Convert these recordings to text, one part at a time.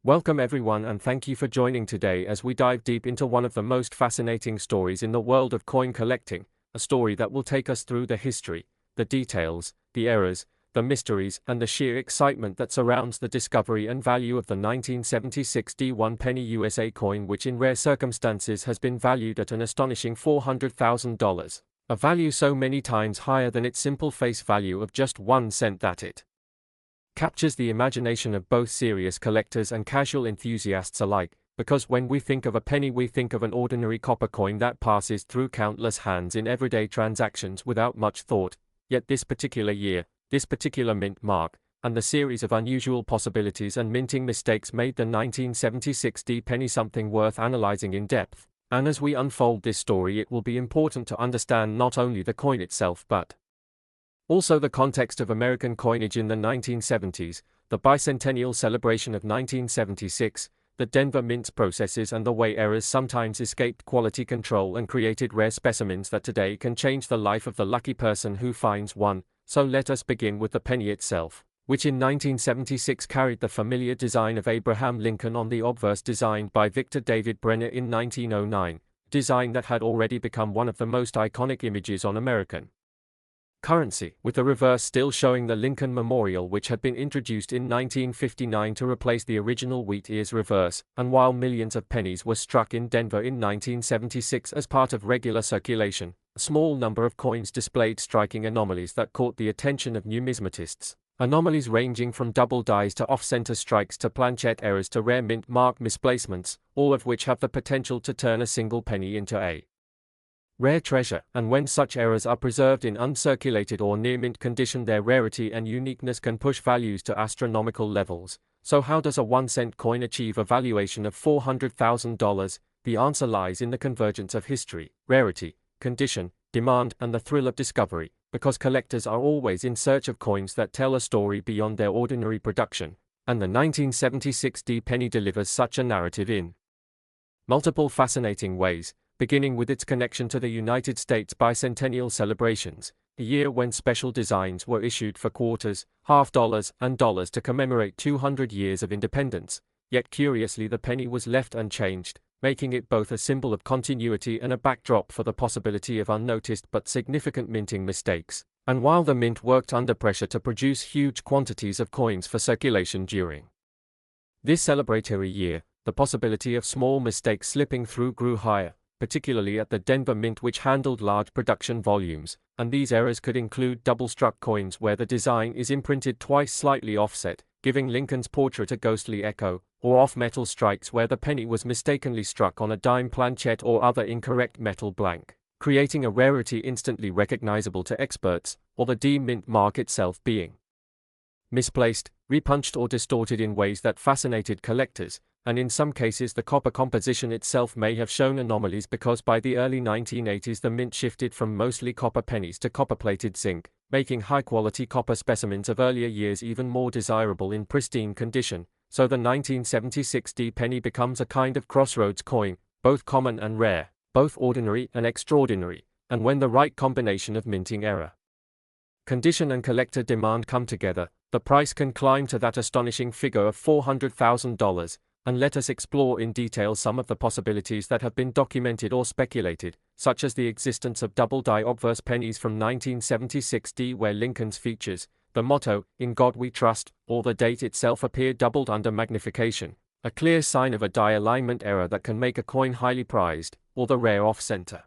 Welcome everyone and thank you for joining today as we dive deep into one of the most fascinating stories in the world of coin collecting, a story that will take us through the history, the details, the errors, the mysteries and the sheer excitement that surrounds the discovery and value of the 1976 D1 penny USA coin, which in rare circumstances has been valued at an astonishing $400,000, a value so many times higher than its simple face value of just 1 cent that it captures the imagination of both serious collectors and casual enthusiasts alike, because when we think of a penny we think of an ordinary copper coin that passes through countless hands in everyday transactions without much thought. Yet this particular year, this particular mint mark, and the series of unusual possibilities and minting mistakes made the 1976 D penny something worth analyzing in depth. And as we unfold this story, it will be important to understand not only the coin itself but also the context of American coinage in the 1970s, the bicentennial celebration of 1976, the Denver Mint's processes and the way errors sometimes escaped quality control and created rare specimens that today can change the life of the lucky person who finds one. So let us begin with the penny itself, which in 1976 carried the familiar design of Abraham Lincoln on the obverse designed by Victor David Brenner in 1909, design that had already become one of the most iconic images on American currency, with the reverse still showing the Lincoln Memorial, which had been introduced in 1959 to replace the original wheat ears reverse. And while millions of pennies were struck in Denver in 1976 as part of regular circulation, a small number of coins displayed striking anomalies that caught the attention of numismatists. Anomalies ranging from double dies to off-center strikes to planchette errors to rare mint mark misplacements, all of which have the potential to turn a single penny into a rare treasure. And when such errors are preserved in uncirculated or near mint condition, their rarity and uniqueness can push values to astronomical levels. So how does a 1-cent coin achieve a valuation of $400,000? The answer lies in the convergence of history, rarity, condition, demand, and the thrill of discovery, because collectors are always in search of coins that tell a story beyond their ordinary production, and the 1976 D penny delivers such a narrative in multiple fascinating ways, beginning with its connection to the United States bicentennial celebrations, a year when special designs were issued for quarters, half dollars, and dollars to commemorate 200 years of independence. Yet curiously, the penny was left unchanged, making it both a symbol of continuity and a backdrop for the possibility of unnoticed but significant minting mistakes. And while the mint worked under pressure to produce huge quantities of coins for circulation during this celebratory year, the possibility of small mistakes slipping through grew higher, particularly at the Denver Mint, which handled large production volumes, and these errors could include double-struck coins where the design is imprinted twice slightly offset, giving Lincoln's portrait a ghostly echo, or off-metal strikes where the penny was mistakenly struck on a dime planchette or other incorrect metal blank, creating a rarity instantly recognizable to experts, or the D mint mark itself being misplaced, repunched or distorted in ways that fascinated collectors. And in some cases the copper composition itself may have shown anomalies, because by the early 1980s the mint shifted from mostly copper pennies to copper-plated zinc, making high-quality copper specimens of earlier years even more desirable in pristine condition. So the 1976 D penny becomes a kind of crossroads coin, both common and rare, both ordinary and extraordinary, and when the right combination of minting error, condition and collector demand come together, the price can climb to that astonishing figure of $400,000. And let us explore in detail some of the possibilities that have been documented or speculated, such as the existence of double-die obverse pennies from 1976 D where Lincoln's features, the motto, "In God We Trust," or the date itself appear doubled under magnification, a clear sign of a die alignment error that can make a coin highly prized, or the rare off-center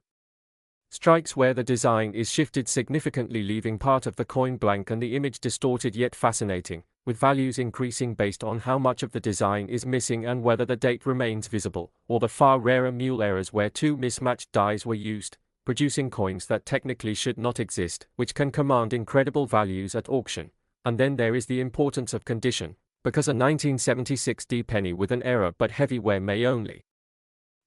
strikes where the design is shifted significantly, leaving part of the coin blank and the image distorted yet fascinating, with values increasing based on how much of the design is missing and whether the date remains visible, or the far rarer mule errors where two mismatched dies were used, producing coins that technically should not exist, which can command incredible values at auction. And then there is the importance of condition, because a 1976 D penny with an error but heavy wear may only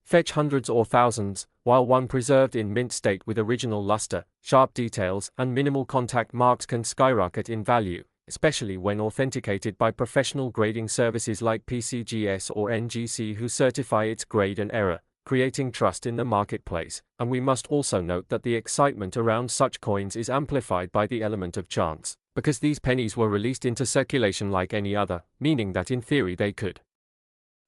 fetch hundreds or thousands, while one preserved in mint state with original luster, sharp details, and minimal contact marks can skyrocket in value, especially when authenticated by professional grading services like PCGS or NGC, who certify its grade and error, creating trust in the marketplace. And we must also note that the excitement around such coins is amplified by the element of chance, because these pennies were released into circulation like any other, meaning that in theory they could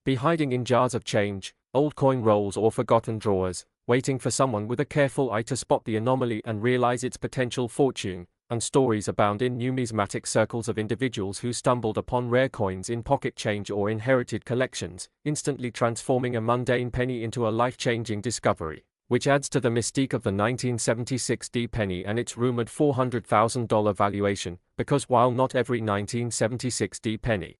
be hiding in jars of change, old coin rolls or forgotten drawers, waiting for someone with a careful eye to spot the anomaly and realize its potential fortune. And stories abound in numismatic circles of individuals who stumbled upon rare coins in pocket change or inherited collections, instantly transforming a mundane penny into a life-changing discovery, which adds to the mystique of the 1976 D penny and its rumored $400,000 valuation, because while not every 1976 D penny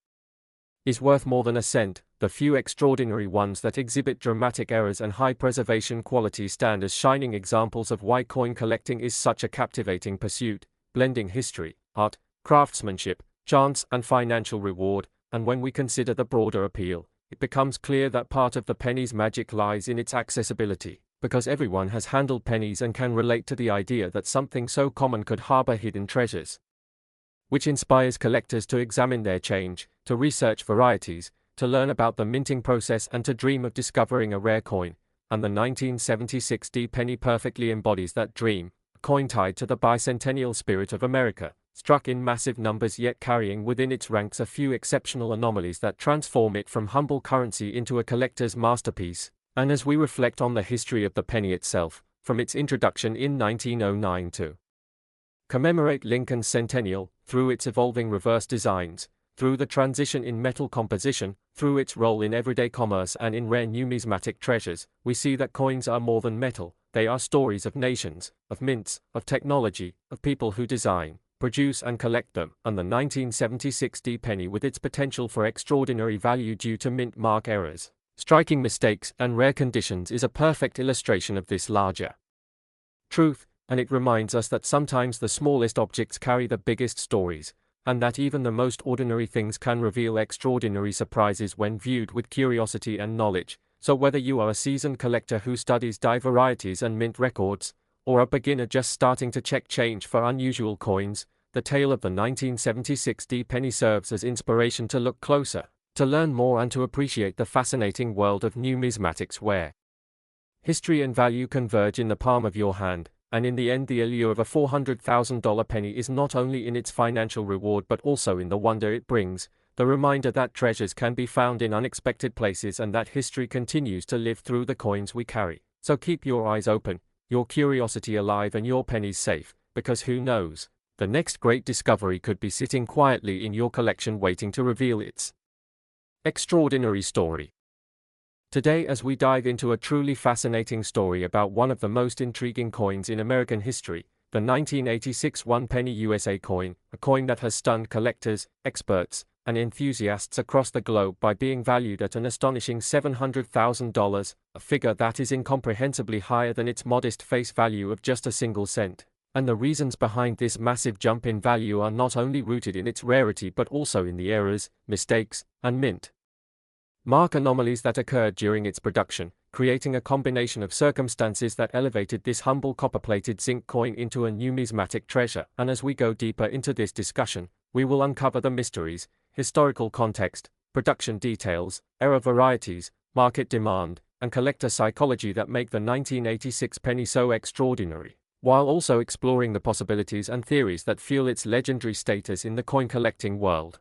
is worth more than a cent, the few extraordinary ones that exhibit dramatic errors and high preservation quality stand as shining examples of why coin collecting is such a captivating pursuit, blending history, art, craftsmanship, chance and financial reward. And when we consider the broader appeal, it becomes clear that part of the penny's magic lies in its accessibility, because everyone has handled pennies and can relate to the idea that something so common could harbor hidden treasures, which inspires collectors to examine their change, to research varieties, to learn about the minting process and to dream of discovering a rare coin. And the 1976 D penny perfectly embodies that dream, a coin tied to the bicentennial spirit of America, struck in massive numbers yet carrying within its ranks a few exceptional anomalies that transform it from humble currency into a collector's masterpiece. And as we reflect on the history of the penny itself, from its introduction in 1909 to commemorate Lincoln's centennial, through its evolving reverse designs, through the transition in metal composition, through its role in everyday commerce and in rare numismatic treasures, we see that coins are more than metal. They are stories of nations, of mints, of technology, of people who design, produce and collect them. And the 1976 D penny, with its potential for extraordinary value due to mint mark errors, striking mistakes and rare conditions, is a perfect illustration of this larger truth. And it reminds us that sometimes the smallest objects carry the biggest stories, and that even the most ordinary things can reveal extraordinary surprises when viewed with curiosity and knowledge. So whether you are a seasoned collector who studies die varieties and mint records, or a beginner just starting to check change for unusual coins, the tale of the 1976 D penny serves as inspiration to look closer, to learn more and to appreciate the fascinating world of numismatics, where history and value converge in the palm of your hand. And in the end, the allure of a $400,000 penny is not only in its financial reward but also in the wonder it brings, the reminder that treasures can be found in unexpected places and that history continues to live through the coins we carry. So keep your eyes open, your curiosity alive and your pennies safe, because who knows, the next great discovery could be sitting quietly in your collection waiting to reveal its extraordinary story. Today, as we dive into a truly fascinating story about one of the most intriguing coins in American history, the 1986 1-penny USA coin, a coin that has stunned collectors, experts, and enthusiasts across the globe by being valued at an astonishing $700,000, a figure that is incomprehensibly higher than its modest face value of just a single cent. And the reasons behind this massive jump in value are not only rooted in its rarity but also in the errors, mistakes, and mint mark anomalies that occurred during its production, creating a combination of circumstances that elevated this humble copper-plated zinc coin into a numismatic treasure. And as we go deeper into this discussion, we will uncover the mysteries, historical context, production details, error varieties, market demand, and collector psychology that make the 1986 penny so extraordinary, while also exploring the possibilities and theories that fuel its legendary status in the coin collecting world.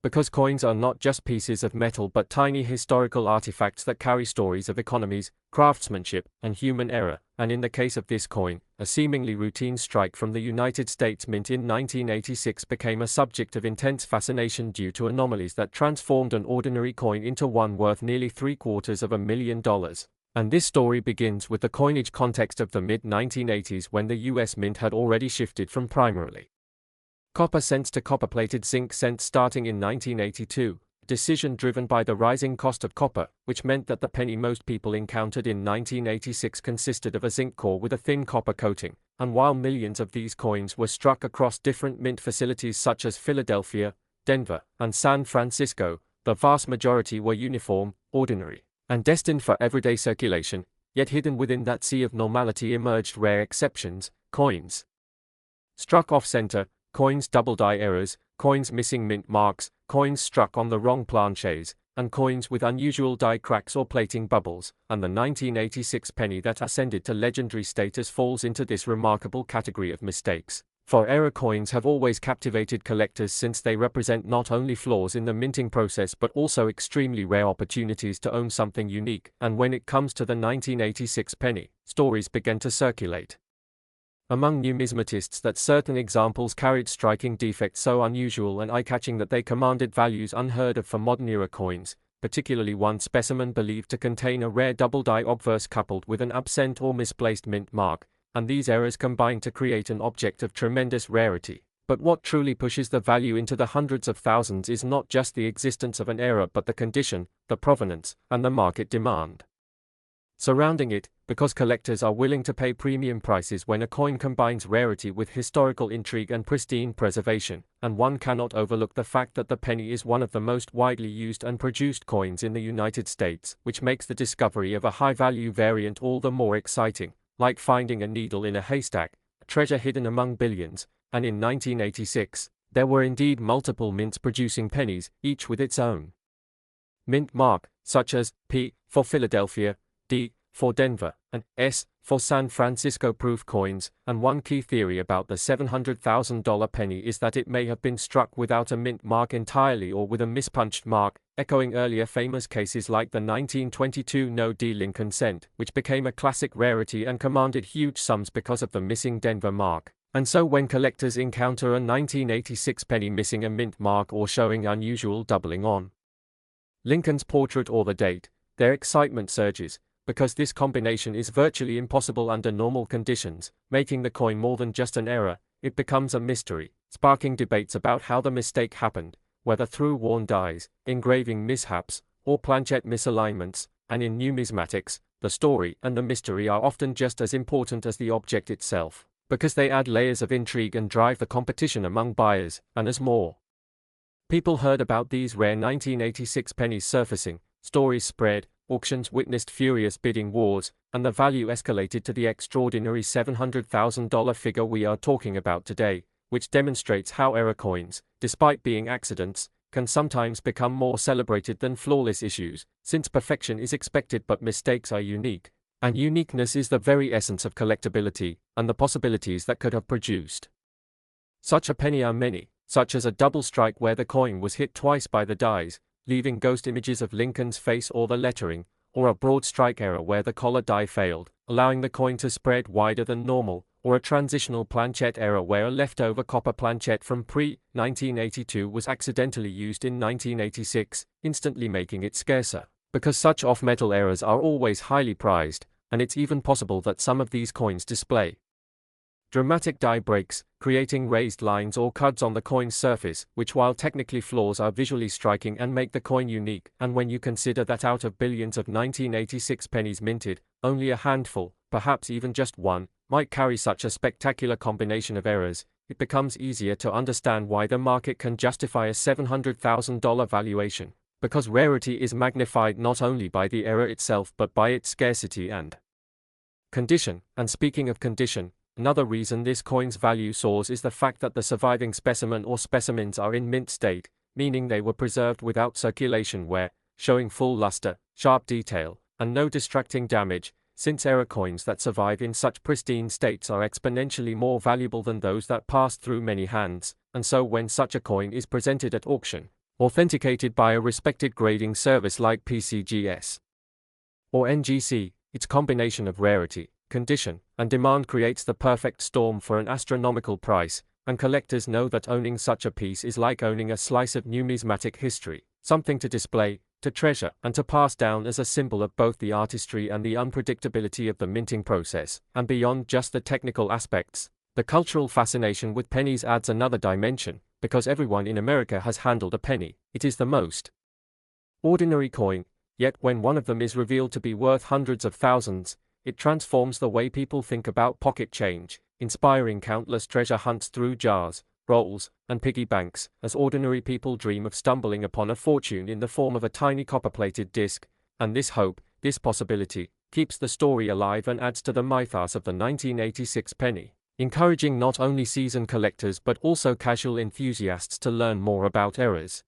Because coins are not just pieces of metal but tiny historical artifacts that carry stories of economies, craftsmanship, and human error, and in the case of this coin, a seemingly routine strike from the United States Mint in 1986 became a subject of intense fascination due to anomalies that transformed an ordinary coin into one worth nearly $750,000. And this story begins with the coinage context of the mid-1980s, when the US Mint had already shifted from primarily copper cents to copper-plated zinc cents starting in 1982, a decision driven by the rising cost of copper, which meant that the penny most people encountered in 1986 consisted of a zinc core with a thin copper coating. And while millions of these coins were struck across different mint facilities such as Philadelphia, Denver, and San Francisco, the vast majority were uniform, ordinary, and destined for everyday circulation. Yet hidden within that sea of normality emerged rare exceptions: coins struck off-center, coins double-die errors, coins missing mint marks, coins struck on the wrong planches, and coins with unusual die cracks or plating bubbles. And the 1986 penny that ascended to legendary status falls into this remarkable category of mistakes. For error coins have always captivated collectors since they represent not only flaws in the minting process but also extremely rare opportunities to own something unique. And when it comes to the 1986 penny, stories began to circulate among numismatists that certain examples carried striking defects so unusual and eye-catching that they commanded values unheard of for modern-era coins, particularly one specimen believed to contain a rare double-die obverse coupled with an absent or misplaced mint mark, and these errors combine to create an object of tremendous rarity. But what truly pushes the value into the hundreds of thousands is not just the existence of an error but the condition, the provenance, and the market demand surrounding it, because collectors are willing to pay premium prices when a coin combines rarity with historical intrigue and pristine preservation, and one cannot overlook the fact that the penny is one of the most widely used and produced coins in the United States, which makes the discovery of a high-value variant all the more exciting, like finding a needle in a haystack, a treasure hidden among billions. And in 1986, there were indeed multiple mints producing pennies, each with its own mint mark, such as P for Philadelphia, D for Denver, and S for San Francisco proof coins. And one key theory about the $700,000 penny is that it may have been struck without a mint mark entirely or with a mispunched mark, echoing earlier famous cases like the 1922 no-D Lincoln cent, which became a classic rarity and commanded huge sums because of the missing Denver mark. And so when collectors encounter a 1986 penny missing a mint mark or showing unusual doubling on Lincoln's portrait or the date, their excitement surges, because this combination is virtually impossible under normal conditions, making the coin more than just an error. It becomes a mystery, sparking debates about how the mistake happened, whether through worn dies, engraving mishaps, or planchette misalignments. And in numismatics, the story and the mystery are often just as important as the object itself, because they add layers of intrigue and drive the competition among buyers. And as more people heard about these rare 1986 pennies surfacing, stories spread, auctions witnessed furious bidding wars, and the value escalated to the extraordinary $700,000 figure we are talking about today, which demonstrates how error coins, despite being accidents, can sometimes become more celebrated than flawless issues, since perfection is expected but mistakes are unique, and uniqueness is the very essence of collectability, and the possibilities that could have produced such a penny are many, such as a double strike where the coin was hit twice by the dies, leaving ghost images of Lincoln's face or the lettering, or a broad strike error where the collar die failed, allowing the coin to spread wider than normal, or a transitional planchette error where a leftover copper planchette from pre-1982 was accidentally used in 1986, instantly making it scarcer. Because such off-metal errors are always highly prized, and it's even possible that some of these coins display dramatic die breaks, creating raised lines or cuts on the coin's surface, which while technically flaws are visually striking and make the coin unique. And when you consider that out of billions of 1986 pennies minted, only a handful, perhaps even just one, might carry such a spectacular combination of errors, it becomes easier to understand why the market can justify a $700,000 valuation, because rarity is magnified not only by the error itself but by its scarcity and condition. And speaking of condition, another reason this coin's value soars is the fact that the surviving specimen or specimens are in mint state, meaning they were preserved without circulation wear, showing full luster, sharp detail, and no distracting damage, since error coins that survive in such pristine states are exponentially more valuable than those that pass through many hands. And so when such a coin is presented at auction, authenticated by a respected grading service like PCGS or NGC, its combination of rarity, condition, and demand creates the perfect storm for an astronomical price, and collectors know that owning such a piece is like owning a slice of numismatic history, something to display, to treasure, and to pass down as a symbol of both the artistry and the unpredictability of the minting process. And beyond just the technical aspects, the cultural fascination with pennies adds another dimension, because everyone in America has handled a penny. It is the most ordinary coin, yet when one of them is revealed to be worth hundreds of thousands, it transforms the way people think about pocket change, inspiring countless treasure hunts through jars, rolls, and piggy banks, as ordinary people dream of stumbling upon a fortune in the form of a tiny copper-plated disc. And this hope, this possibility, keeps the story alive and adds to the mythos of the 1986 penny, encouraging not only seasoned collectors but also casual enthusiasts to learn more about errors,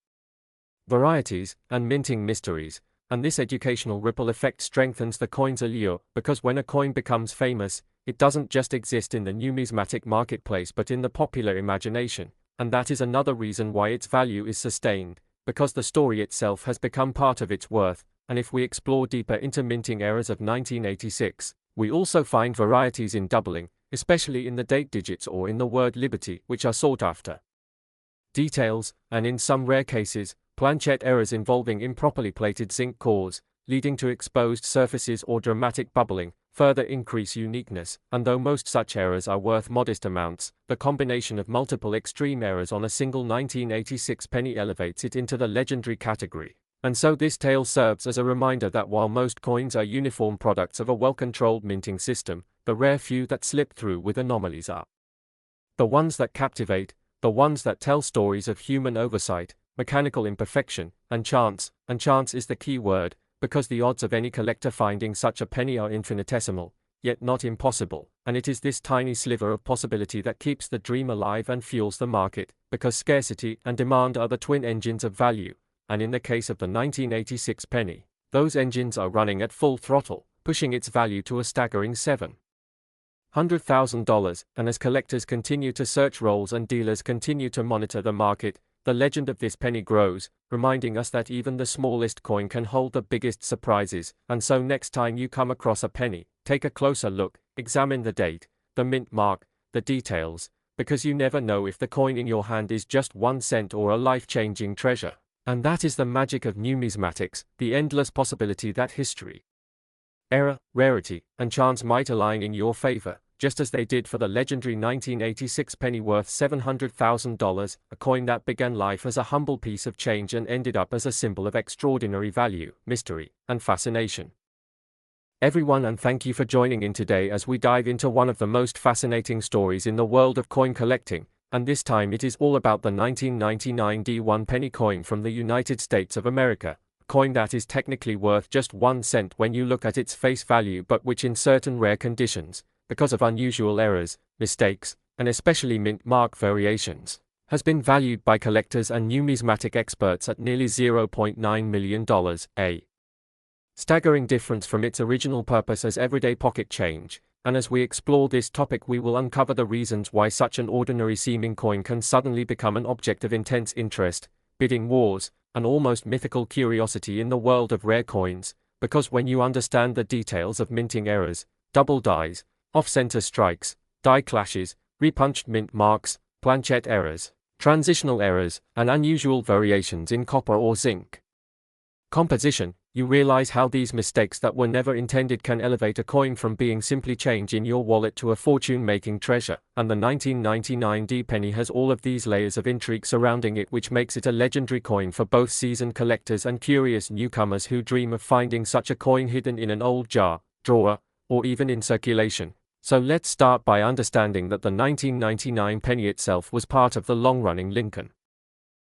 varieties, and minting mysteries. And this educational ripple effect strengthens the coin's allure, because when a coin becomes famous, it doesn't just exist in the numismatic marketplace but in the popular imagination, and that is another reason why its value is sustained, because the story itself has become part of its worth. And if we explore deeper into minting errors of 1986, we also find varieties in doubling, especially in the date digits or in the word liberty, which are sought after. Details, and in some rare cases, planchette errors involving improperly plated zinc cores, leading to exposed surfaces or dramatic bubbling, further increase uniqueness. And though most such errors are worth modest amounts, the combination of multiple extreme errors on a single 1986 penny elevates it into the legendary category. And so this tale serves as a reminder that while most coins are uniform products of a well-controlled minting system, the rare few that slip through with anomalies are the ones that captivate, the ones that tell stories of human oversight, mechanical imperfection, and chance. And chance is the key word, because the odds of any collector finding such a penny are infinitesimal, yet not impossible, and it is this tiny sliver of possibility that keeps the dream alive and fuels the market, because scarcity and demand are the twin engines of value. And in the case of the 1986 penny, those engines are running at full throttle, pushing its value to a staggering $700,000, and as collectors continue to search rolls and dealers continue to monitor the market, the legend of this penny grows, reminding us that even the smallest coin can hold the biggest surprises. And so next time you come across a penny, take a closer look, examine the date, the mint mark, the details, because you never know if the coin in your hand is just 1 cent or a life-changing treasure. And that is the magic of numismatics, the endless possibility that history, error, rarity, and chance might align in your favor, just as they did for the legendary 1986 penny worth $700,000, a coin that began life as a humble piece of change and ended up as a symbol of extraordinary value, mystery, and fascination. Everyone, and thank you for joining in today as we dive into one of the most fascinating stories in the world of coin collecting. And this time it is all about the 1999 D1 penny coin from the United States of America, a coin that is technically worth just 1 cent when you look at its face value, but which in certain rare conditions, because of unusual errors, mistakes, and especially mint mark variations, has been valued by collectors and numismatic experts at nearly $0.9 million, a staggering difference from its original purpose as everyday pocket change. And as we explore this topic, we will uncover the reasons why such an ordinary-seeming coin can suddenly become an object of intense interest, bidding wars, and almost mythical curiosity in the world of rare coins. Because when you understand the details of minting errors, double dies, off-center strikes, die clashes, repunched mint marks, planchette errors, transitional errors, and unusual variations in copper or zinc composition, you realize how these mistakes that were never intended can elevate a coin from being simply change in your wallet to a fortune-making treasure. And the 1999 D penny has all of these layers of intrigue surrounding it, which makes it a legendary coin for both seasoned collectors and curious newcomers who dream of finding such a coin hidden in an old jar, drawer, or even in circulation. So let's start by understanding that the 1999 penny itself was part of the long-running Lincoln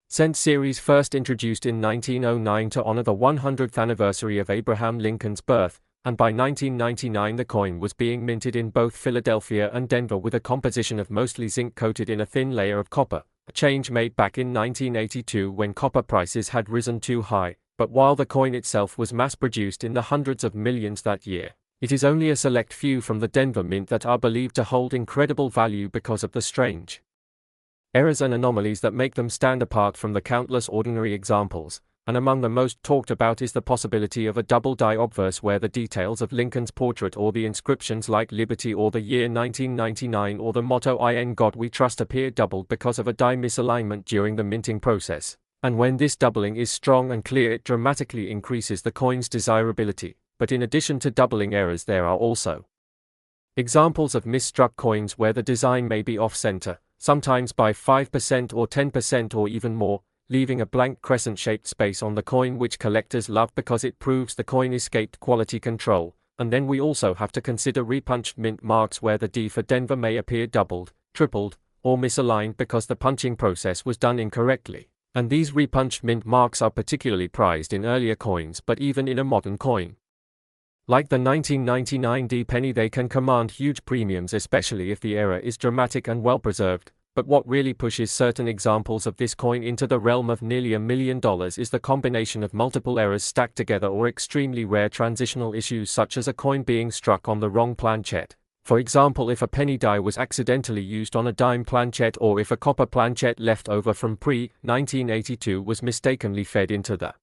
Cent series, first introduced in 1909 to honor the 100th anniversary of Abraham Lincoln's birth, and by 1999 the coin was being minted in both Philadelphia and Denver with a composition of mostly zinc coated in a thin layer of copper, a change made back in 1982 when copper prices had risen too high. But while the coin itself was mass-produced in the hundreds of millions that year, it is only a select few from the Denver Mint that are believed to hold incredible value because of the strange errors and anomalies that make them stand apart from the countless ordinary examples. And among the most talked about is the possibility of a double die obverse where the details of Lincoln's portrait or the inscriptions like Liberty or the year 1999 or the motto "In God We Trust" appear doubled because of a die misalignment during the minting process. And when this doubling is strong and clear, it dramatically increases the coin's desirability. But in addition to doubling errors, there are also examples of misstruck coins where the design may be off-center, sometimes by 5% or 10% or even more, leaving a blank crescent-shaped space on the coin, which collectors love because it proves the coin escaped quality control. And then we also have to consider repunched mint marks where the D for Denver may appear doubled, tripled, or misaligned because the punching process was done incorrectly. And these repunched mint marks are particularly prized in earlier coins, but even in a modern coin like the 1999 D penny, they can command huge premiums, especially if the error is dramatic and well preserved. But what really pushes certain examples of this coin into the realm of nearly $1 million is the combination of multiple errors stacked together or extremely rare transitional issues, such as a coin being struck on the wrong planchette, For example, if a penny die was accidentally used on a dime planchet, or if a copper planchet left over from pre-1982 was mistakenly fed into the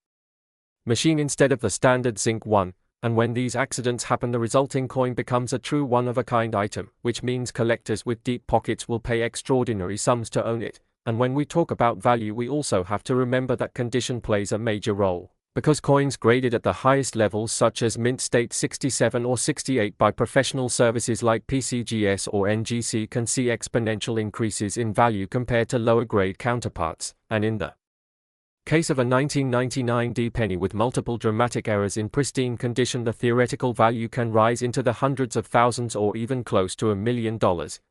machine instead of the standard zinc one, and when these accidents happen, the resulting coin becomes a true one-of-a-kind item, which means collectors with deep pockets will pay extraordinary sums to own it. And when we talk about value, we also have to remember that condition plays a major role, because coins graded at the highest levels, such as mint state 67 or 68 by professional services like PCGS or NGC, can see exponential increases in value compared to lower grade counterparts. And in the case of a 1999 D penny with multiple dramatic errors in pristine condition, the theoretical value can rise into the hundreds of thousands or even close to $1 million,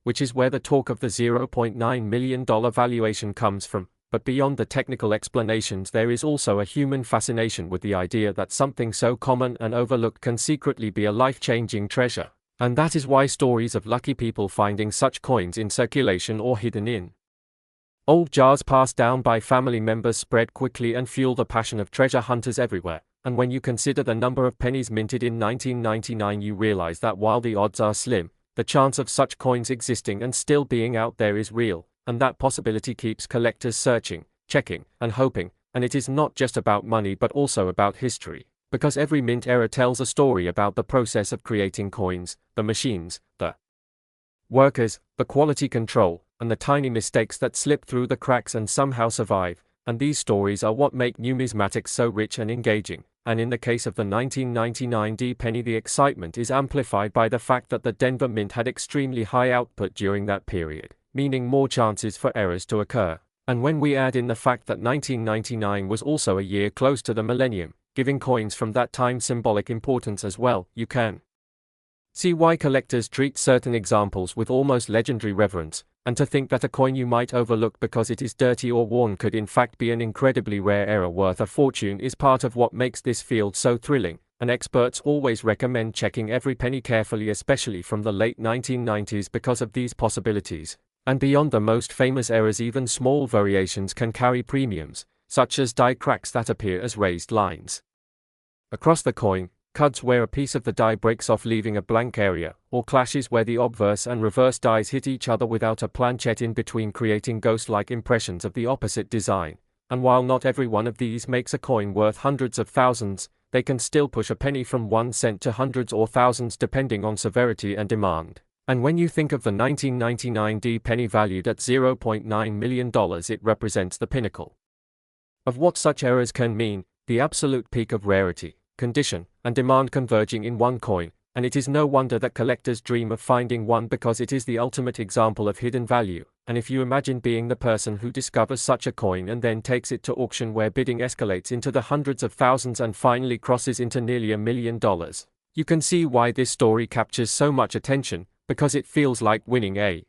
which is where the talk of the $0.9 million valuation comes from. But beyond the technical explanations, there is also a human fascination with the idea that something so common and overlooked can secretly be a life-changing treasure. And that is why stories of lucky people finding such coins in circulation or hidden in old jars passed down by family members spread quickly and fuel the passion of treasure hunters everywhere. And when you consider the number of pennies minted in 1999, you realize that while the odds are slim, the chance of such coins existing and still being out there is real, and that possibility keeps collectors searching, checking, and hoping. And it is not just about money but also about history, because every mint era tells a story about the process of creating coins, the machines, the workers, the quality control, and the tiny mistakes that slip through the cracks and somehow survive. And these stories are what make numismatics so rich and engaging. And in the case of the 1999 D penny, the excitement is amplified by the fact that the Denver Mint had extremely high output during that period, meaning more chances for errors to occur. And when we add in the fact that 1999 was also a year close to the millennium, giving coins from that time symbolic importance as well, you can see why collectors treat certain examples with almost legendary reverence. And to think that a coin you might overlook because it is dirty or worn could in fact be an incredibly rare error worth a fortune is part of what makes this field so thrilling. And experts always recommend checking every penny carefully, especially from the late 1990s, because of these possibilities. And beyond the most famous errors, even small variations can carry premiums, such as die cracks that appear as raised lines across the coin, cuts where a piece of the die breaks off leaving a blank area, or clashes where the obverse and reverse dies hit each other without a planchet in between, creating ghost-like impressions of the opposite design. And while not every one of these makes a coin worth hundreds of thousands, they can still push a penny from 1 cent to hundreds or thousands depending on severity and demand. And when you think of the 1999 D penny valued at $0.9 million, it represents the pinnacle of what such errors can mean, the absolute peak of rarity, condition, and demand converging in one coin. And it is no wonder that collectors dream of finding one, because it is the ultimate example of hidden value. And if you imagine being the person who discovers such a coin and then takes it to auction, where bidding escalates into the hundreds of thousands and finally crosses into nearly $1 million, you can see why this story captures so much attention, because it feels like winning a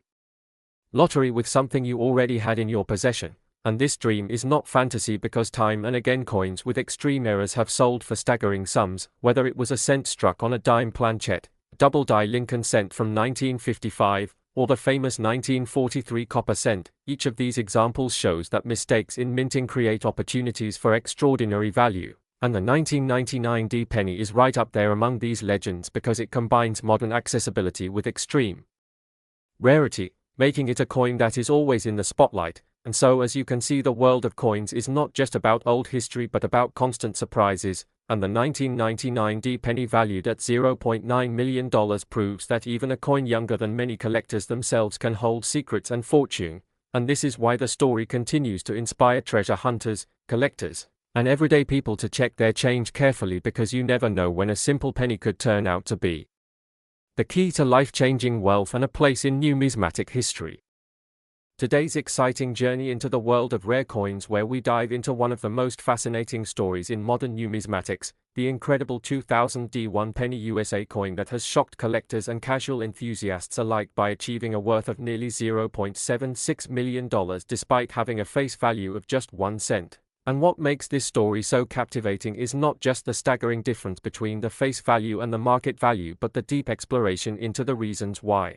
lottery with something you already had in your possession. And this dream is not fantasy, because time and again coins with extreme errors have sold for staggering sums, whether it was a cent struck on a dime planchet, a double-die Lincoln cent from 1955, or the famous 1943 copper cent. Each of these examples shows that mistakes in minting create opportunities for extraordinary value. And the 1999 D penny is right up there among these legends, because it combines modern accessibility with extreme rarity, making it a coin that is always in the spotlight. And so, as you can see, the world of coins is not just about old history but about constant surprises. And the 1999 D penny valued at $0.9 million proves that even a coin younger than many collectors themselves can hold secrets and fortune. And this is why the story continues to inspire treasure hunters, collectors, and everyday people to check their change carefully, because you never know when a simple penny could turn out to be the key to life-changing wealth and a place in numismatic history. Today's exciting journey into the world of rare coins, where we dive into one of the most fascinating stories in modern numismatics, the incredible 2000 D1 penny USA coin that has shocked collectors and casual enthusiasts alike by achieving a worth of nearly $0.76 million despite having a face value of just 1 cent. And what makes this story so captivating is not just the staggering difference between the face value and the market value, but the deep exploration into the reasons why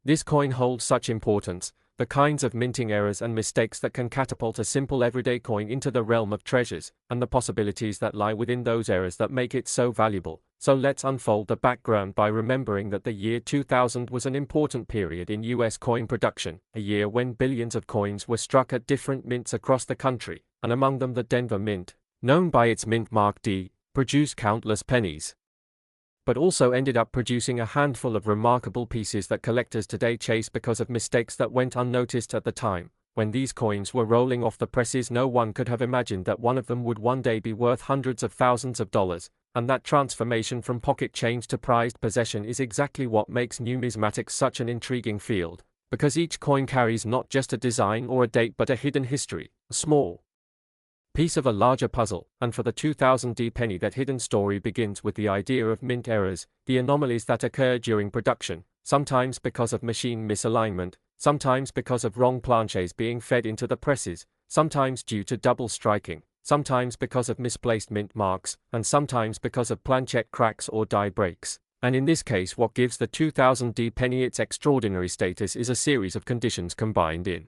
this coin holds such importance, the kinds of minting errors and mistakes that can catapult a simple everyday coin into the realm of treasures, and the possibilities that lie within those errors that make it so valuable. So let's unfold the background by remembering that the year 2000 was an important period in US coin production, a year when billions of coins were struck at different mints across the country, and among them the Denver Mint, known by its mint mark D, produced countless pennies, but also ended up producing a handful of remarkable pieces that collectors today chase because of mistakes that went unnoticed at the time. When these coins were rolling off the presses, no one could have imagined that one of them would one day be worth hundreds of thousands of dollars, and that transformation from pocket change to prized possession is exactly what makes numismatics such an intriguing field, because each coin carries not just a design or a date but a hidden history, a small piece of a larger puzzle. And for the 2000 penny, that hidden story begins with the idea of mint errors, the anomalies that occur during production, sometimes because of machine misalignment, sometimes because of wrong planchets being fed into the presses, sometimes due to double striking, sometimes because of misplaced mint marks, and sometimes because of planchette cracks or die breaks. And in this case, what gives the 2000 penny its extraordinary status is a series of conditions combined in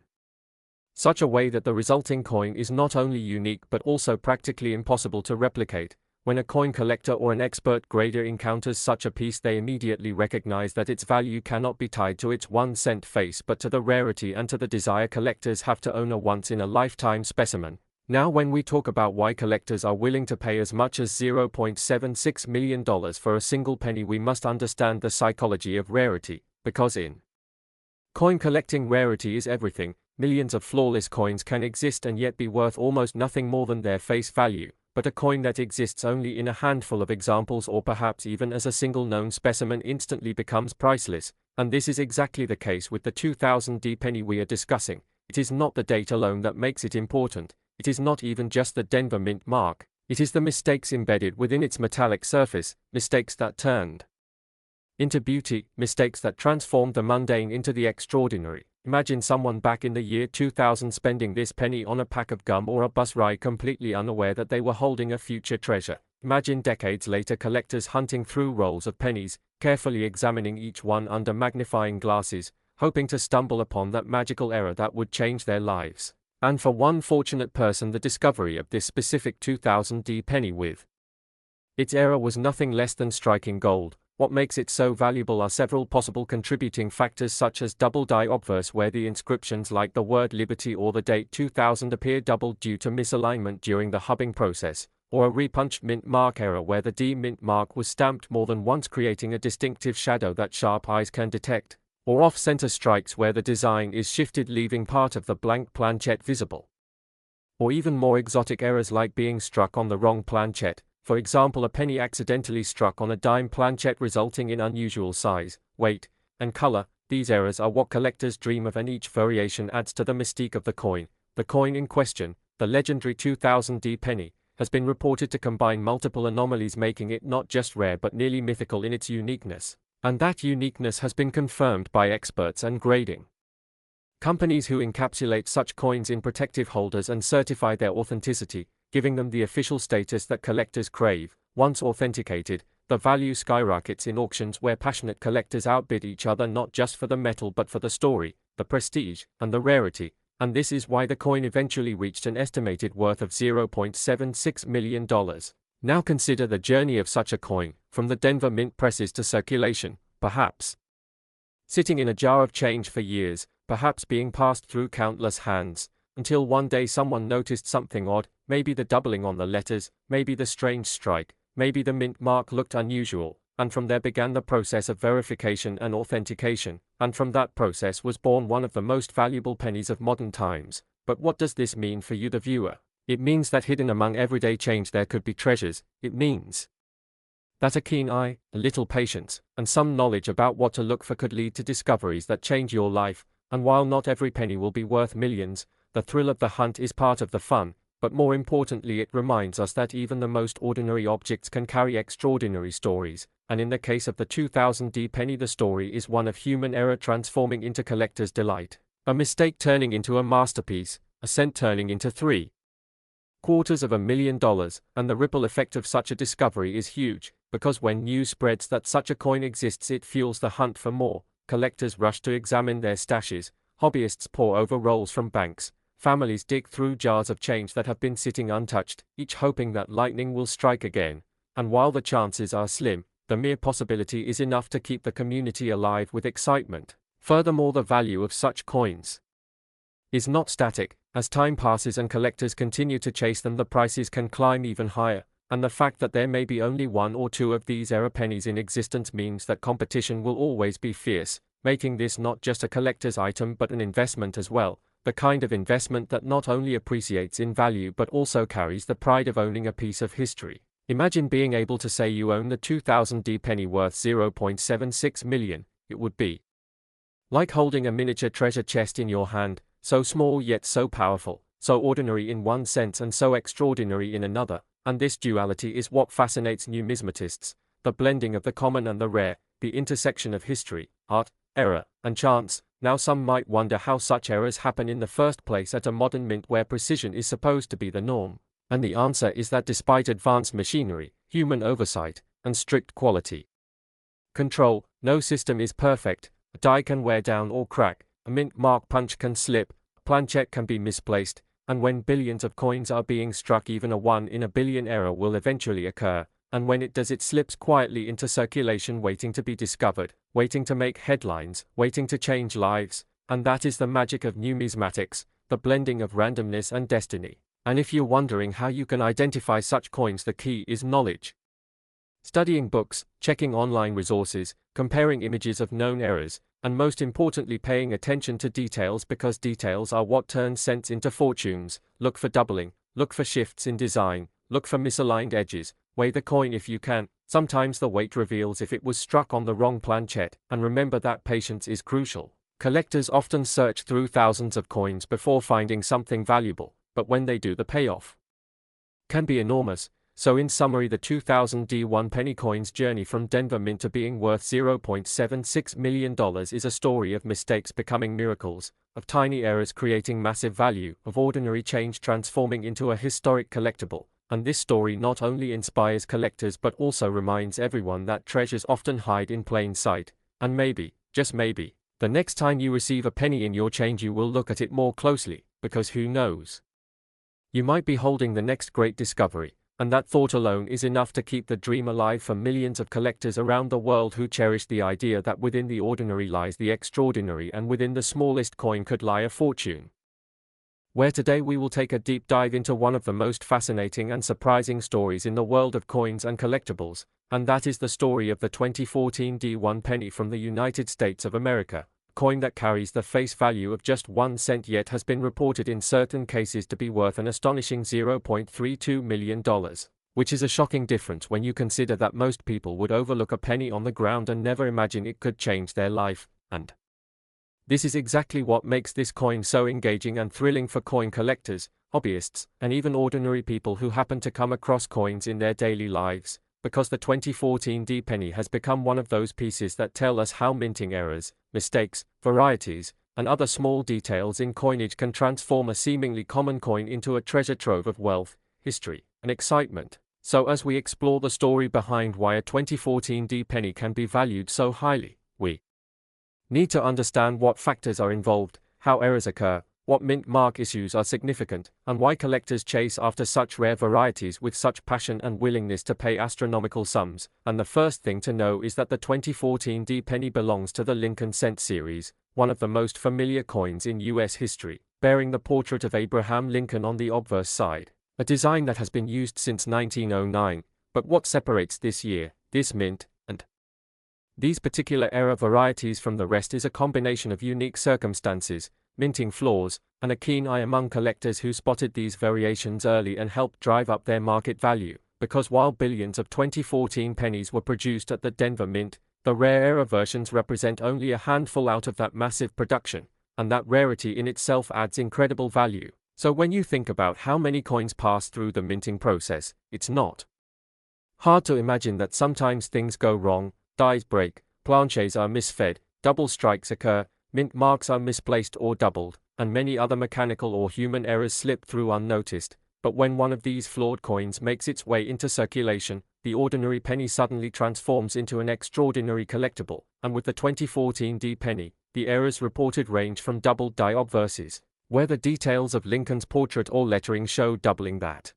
such a way that the resulting coin is not only unique but also practically impossible to replicate. When a coin collector or an expert grader encounters such a piece, they immediately recognize that its value cannot be tied to its 1 cent face but to the rarity and to the desire collectors have to own a once-in-a-lifetime specimen. Now, when we talk about why collectors are willing to pay as much as $0.76 million for a single penny, we must understand the psychology of rarity, because in coin collecting, rarity is everything. Millions of flawless coins can exist and yet be worth almost nothing more than their face value, but a coin that exists only in a handful of examples or perhaps even as a single known specimen instantly becomes priceless, and this is exactly the case with the 2000 penny we are discussing. It is not the date alone that makes it important, it is not even just the Denver Mint mark, it is the mistakes embedded within its metallic surface, mistakes that turned into beauty, mistakes that transformed the mundane into the extraordinary. Imagine someone back in the year 2000 spending this penny on a pack of gum or a bus ride, completely unaware that they were holding a future treasure. Imagine decades later collectors hunting through rolls of pennies, carefully examining each one under magnifying glasses, hoping to stumble upon that magical error that would change their lives. And for one fortunate person, the discovery of this specific 2000 penny with its error was nothing less than striking gold. What makes it so valuable are several possible contributing factors, such as double die obverse, where the inscriptions like the word liberty or the date 2000 appear doubled due to misalignment during the hubbing process, or a repunched mint mark error where the D mint mark was stamped more than once, creating a distinctive shadow that sharp eyes can detect, or off-center strikes where the design is shifted leaving part of the blank planchette visible, or even more exotic errors like being struck on the wrong planchette. For example, a penny accidentally struck on a dime planchette, resulting in unusual size, weight, and color. These errors are what collectors dream of, and each variation adds to the mystique of the coin. The coin in question, the legendary 2000 penny, has been reported to combine multiple anomalies, making it not just rare but nearly mythical in its uniqueness. And that uniqueness has been confirmed by experts and grading companies who encapsulate such coins in protective holders and certify their authenticity, giving them the official status that collectors crave. Once authenticated, the value skyrockets in auctions where passionate collectors outbid each other not just for the metal but for the story, the prestige, and the rarity. And this is why the coin eventually reached an estimated worth of $0.76 million. Now consider the journey of such a coin, from the Denver Mint presses to circulation, perhaps sitting in a jar of change for years, perhaps being passed through countless hands, until one day someone noticed something odd, maybe the doubling on the letters, maybe the strange strike, maybe the mint mark looked unusual, and from there began the process of verification and authentication, and from that process was born one of the most valuable pennies of modern times. But what does this mean for you, the viewer? It means that hidden among everyday change there could be treasures. It means that a keen eye, a little patience, and some knowledge about what to look for could lead to discoveries that change your life. And while not every penny will be worth millions, the thrill of the hunt is part of the fun. But more importantly, it reminds us that even the most ordinary objects can carry extraordinary stories, and in the case of the 2000 penny, the story is one of human error transforming into collector's delight, a mistake turning into a masterpiece, a cent turning into $750,000, and the ripple effect of such a discovery is huge, because when news spreads that such a coin exists, it fuels the hunt for more. Collectors rush to examine their stashes, hobbyists pore over rolls from banks, families dig through jars of change that have been sitting untouched, each hoping that lightning will strike again. and while the chances are slim, the mere possibility is enough to keep the community alive with excitement. Furthermore, the value of such coins is not static. As time passes and collectors continue to chase them, the prices can climb even higher, and the fact that there may be only one or two of these error pennies in existence means that competition will always be fierce, making this not just a collector's item but an investment as well, the kind of investment that not only appreciates in value but also carries the pride of owning a piece of history. Imagine being able to say you own the 2000D penny worth 0.76 million. It would be like holding a miniature treasure chest in your hand, so small yet so powerful, so ordinary in one sense and so extraordinary in another, and this duality is what fascinates numismatists, the blending of the common and the rare, the intersection of history, art, error, and chance. Now some might wonder how such errors happen in the first place at a modern mint where precision is supposed to be the norm, and the answer is that despite advanced machinery, human oversight, and strict quality control, no system is perfect. A die can wear down or crack, a mint mark punch can slip, a planchette can be misplaced, and when billions of coins are being struck, even a 1 in a billion error will eventually occur, and when it does, it slips quietly into circulation, waiting to be discovered, waiting to make headlines, waiting to change lives. And that is the magic of numismatics, the blending of randomness and destiny. And if you're wondering how you can identify such coins, the key is knowledge. Studying books, checking online resources, comparing images of known errors, and most importantly paying attention to details, because details are what turn cents into fortunes. Look for doubling, look for shifts in design, look for misaligned edges, weigh the coin if you can. Sometimes the weight reveals if it was struck on the wrong planchette, and remember that patience is crucial. Collectors often search through thousands of coins before finding something valuable, but when they do, the payoff can be enormous. So in summary, the 2000D penny coin's journey from Denver Mint to being worth $0.76 million is a story of mistakes becoming miracles, of tiny errors creating massive value, of ordinary change transforming into a historic collectible. And this story not only inspires collectors but also reminds everyone that treasures often hide in plain sight, and maybe, just maybe, the next time you receive a penny in your change you will look at it more closely, because who knows? You might be holding the next great discovery. And that thought alone is enough to keep the dream alive for millions of collectors around the world who cherish the idea that within the ordinary lies the extraordinary, and within the smallest coin could lie a fortune. Where today we will take a deep dive into one of the most fascinating and surprising stories in the world of coins and collectibles, and that is the story of the 2014 D1 penny from the United States of America. Coin that carries the face value of just 1 cent yet has been reported in certain cases to be worth an astonishing $0.32 million, which is a shocking difference when you consider that most people would overlook a penny on the ground and never imagine it could change their life. And this is exactly what makes this coin so engaging and thrilling for coin collectors, hobbyists, and even ordinary people who happen to come across coins in their daily lives, because the 2014 D penny has become one of those pieces that tell us how minting errors, mistakes, varieties, and other small details in coinage can transform a seemingly common coin into a treasure trove of wealth, history, and excitement. So as we explore the story behind why a 2014 D penny can be valued so highly, we need to understand what factors are involved, how errors occur, what mint mark issues are significant, and why collectors chase after such rare varieties with such passion and willingness to pay astronomical sums. And the first thing to know is that the 2014 D penny belongs to the Lincoln Cent series, one of the most familiar coins in US history, bearing the portrait of Abraham Lincoln on the obverse side, a design that has been used since 1909. But what separates this year, this mint, and these particular era varieties from the rest is a combination of unique circumstances, minting flaws, and a keen eye among collectors who spotted these variations early and helped drive up their market value. Because while billions of 2014 pennies were produced at the Denver Mint, the rare era versions represent only a handful out of that massive production, and that rarity in itself adds incredible value. So when you think about how many coins pass through the minting process, it's not hard to imagine that sometimes things go wrong, dies break, planchets are misfed, double strikes occur, mint marks are misplaced or doubled, and many other mechanical or human errors slip through unnoticed. But when one of these flawed coins makes its way into circulation, the ordinary penny suddenly transforms into an extraordinary collectible. And with the 2014 D penny, the errors reported range from doubled die obverses, where the details of Lincoln's portrait or lettering show doubling that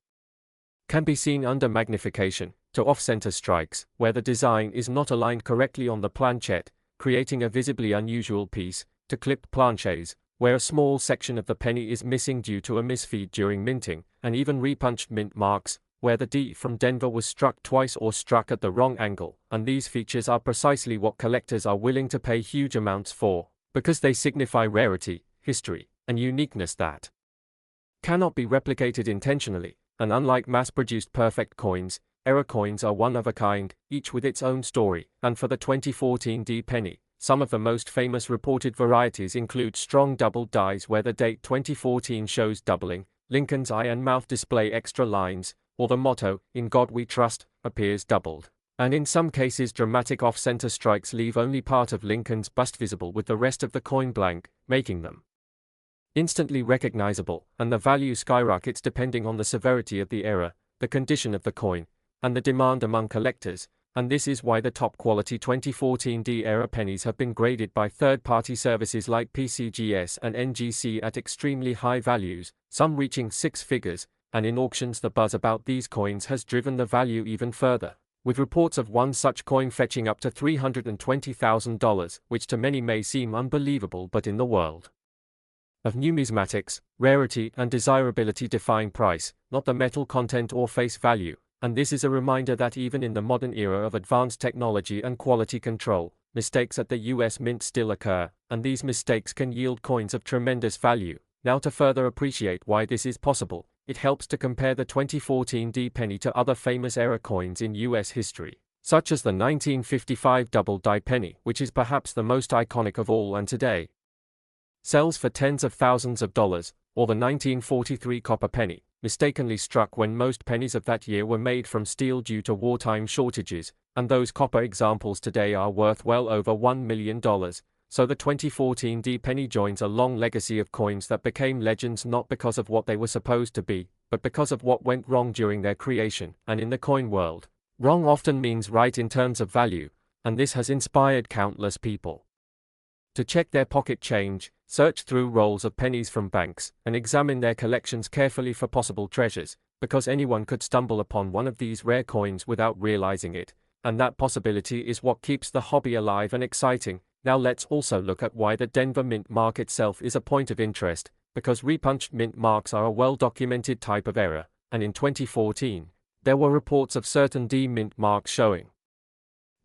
can be seen under magnification, to off-center strikes, where the design is not aligned correctly on the planchette, creating a visibly unusual piece, to clipped planches, where a small section of the penny is missing due to a misfeed during minting, and even repunched mint marks, where the D from Denver was struck twice or struck at the wrong angle, and these features are precisely what collectors are willing to pay huge amounts for, because they signify rarity, history, and uniqueness that cannot be replicated intentionally, and unlike mass-produced perfect coins, error coins are one of a kind, each with its own story, and for the 2014 D penny, some of the most famous reported varieties include strong doubled dies where the date 2014 shows doubling, Lincoln's eye and mouth display extra lines, or the motto, "In God We Trust," appears doubled. And in some cases dramatic off-center strikes leave only part of Lincoln's bust visible with the rest of the coin blank, making them instantly recognizable, and the value skyrockets depending on the severity of the error, the condition of the coin, and the demand among collectors, and this is why the top-quality 2014 D era pennies have been graded by third-party services like PCGS and NGC at extremely high values, some reaching six figures, and in auctions the buzz about these coins has driven the value even further, with reports of one such coin fetching up to $320,000, which to many may seem unbelievable, but in the world of numismatics, rarity and desirability define price, not the metal content or face value, and this is a reminder that even in the modern era of advanced technology and quality control, mistakes at the US Mint still occur, and these mistakes can yield coins of tremendous value. Now, to further appreciate why this is possible, it helps to compare the 2014 D penny to other famous era coins in US history, such as the 1955 double die penny, which is perhaps the most iconic of all and today sells for tens of thousands of dollars, or the 1943 copper penny, mistakenly struck when most pennies of that year were made from steel due to wartime shortages, and those copper examples today are worth well over $1 million. So the 2014 D penny joins a long legacy of coins that became legends not because of what they were supposed to be, but because of what went wrong during their creation. And in the coin world, wrong often means right in terms of value, and this has inspired countless people to check their pocket change, search through rolls of pennies from banks, and examine their collections carefully for possible treasures, because anyone could stumble upon one of these rare coins without realizing it, and that possibility is what keeps the hobby alive and exciting. Now let's also look at why the Denver mint mark itself is a point of interest, because repunched mint marks are a well-documented type of error, and in 2014, there were reports of certain D mint marks showing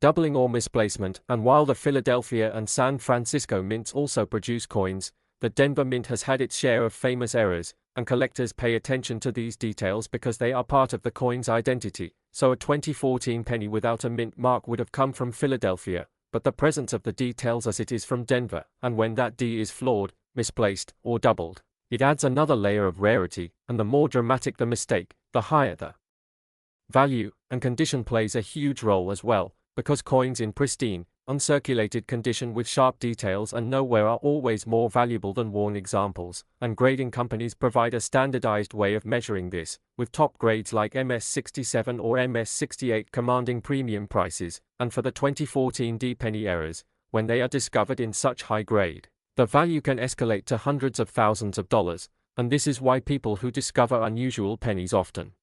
doubling or misplacement, and while the Philadelphia and San Francisco mints also produce coins, the Denver mint has had its share of famous errors, and collectors pay attention to these details because they are part of the coin's identity. So a 2014 penny without a mint mark would have come from Philadelphia, but the presence of the D tells us it is from Denver, and when that D is flawed, misplaced, or doubled, it adds another layer of rarity, and the more dramatic the mistake, the higher the value, and condition plays a huge role as well, because coins in pristine, uncirculated condition with sharp details and no wear are always more valuable than worn examples, and grading companies provide a standardized way of measuring this, with top grades like MS67 or MS68 commanding premium prices, and for the 2014 D penny errors, when they are discovered in such high grade, the value can escalate to hundreds of thousands of dollars, and this is why people who discover unusual pennies often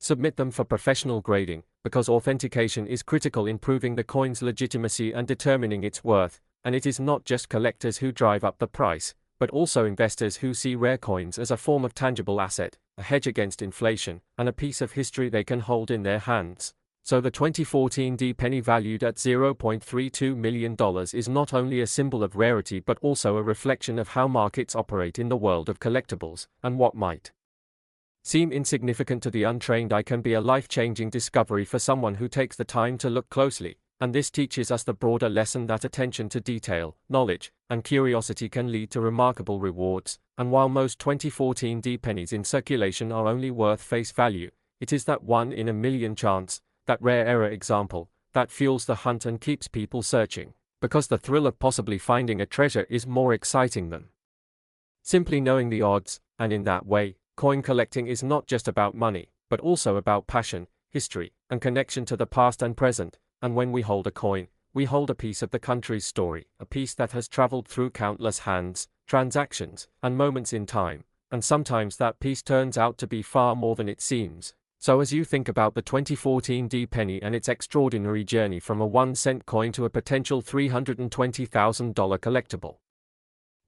submit them for professional grading, because authentication is critical in proving the coin's legitimacy and determining its worth, and it is not just collectors who drive up the price, but also investors who see rare coins as a form of tangible asset, a hedge against inflation, and a piece of history they can hold in their hands. So the 2014 D penny valued at $0.32 million is not only a symbol of rarity but also a reflection of how markets operate in the world of collectibles, and what might seem insignificant to the untrained eye can be a life-changing discovery for someone who takes the time to look closely, and this teaches us the broader lesson that attention to detail, knowledge, and curiosity can lead to remarkable rewards, and while most 2014 D pennies in circulation are only worth face value, it is that 1 in a million chance, that rare error example, that fuels the hunt and keeps people searching, because the thrill of possibly finding a treasure is more exciting than simply knowing the odds, and in that way, coin collecting is not just about money, but also about passion, history, and connection to the past and present, and when we hold a coin, we hold a piece of the country's story, a piece that has traveled through countless hands, transactions, and moments in time, and sometimes that piece turns out to be far more than it seems. So as you think about the 2014 D penny and its extraordinary journey from a 1-cent coin to a potential $320,000 collectible,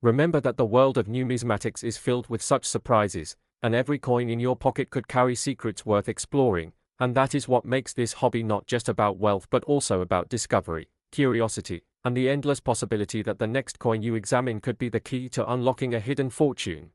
remember that the world of numismatics is filled with such surprises, and every coin in your pocket could carry secrets worth exploring, and that is what makes this hobby not just about wealth but also about discovery, curiosity, and the endless possibility that the next coin you examine could be the key to unlocking a hidden fortune.